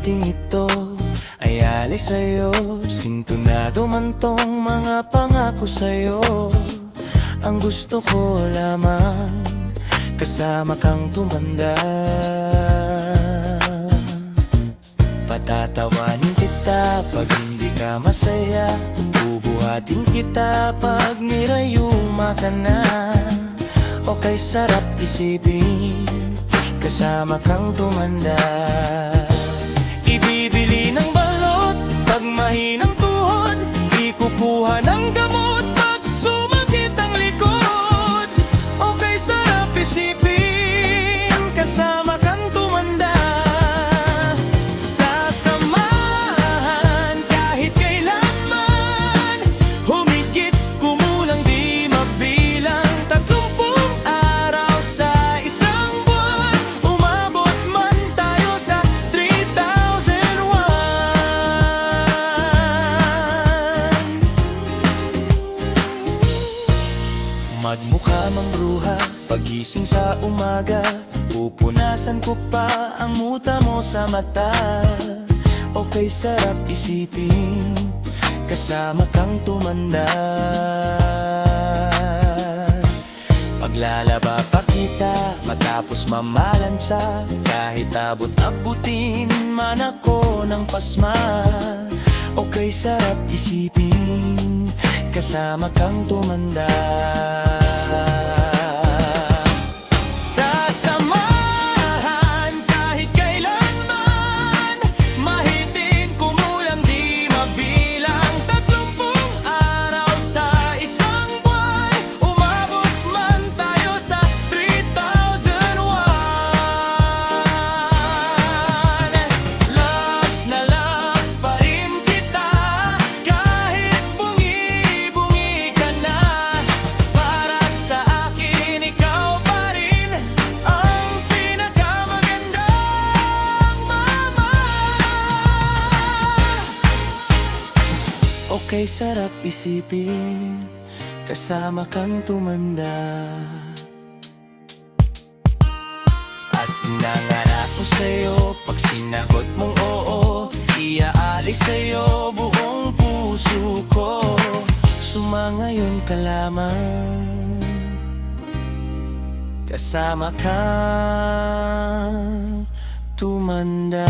ating ito ay alis sa'yo. Sintonado man tong mga pangako sa'yo. Ang gusto ko lamang kasama kang tumanda. Patatawanin kita pag hindi ka masaya. Bubuhatin kita pag nirayuma ka na. O kay sarap isipin kasama kang tumanda. Ibibili ng balot pag mahinang tuhod. Ikukuha ng gamot pag sumakit ang likod. O kay sarap isipin kasama kang tumanda. Sasamahan kahit kailanman. Humigit kumulang di mabilang 30 araw sa isang buwan. Umabot man tayo sa 3,001. Magmukha mang bruha pagising sa umaga. Pupunasan ko pa ang muta mo sa mata. O kay sarap isipin kasama kang tumanda. Paglalaba pa kita matapos mamalansa. Kahit abot-abutin man ako ng pasma. O kay sarap isipin kasama kang tumanda. Sasamahan kahit kailanman. Mahitin kumulang di mabilang 30 araw sa isang buwan. Umabot man tayo sa 3,001. Loves na loves pa rin kita kahit bungi-bungi ka na. Para sa akin ikaw pa rin ang pinakamagandang mama. Okay, sarap isipin kasama kang tumanda. At nangarako sa'yo pag sinagot mong oo. Iaalis sa'yo buong puso ko. Sumangayon ka lamang kasama kang tumanda.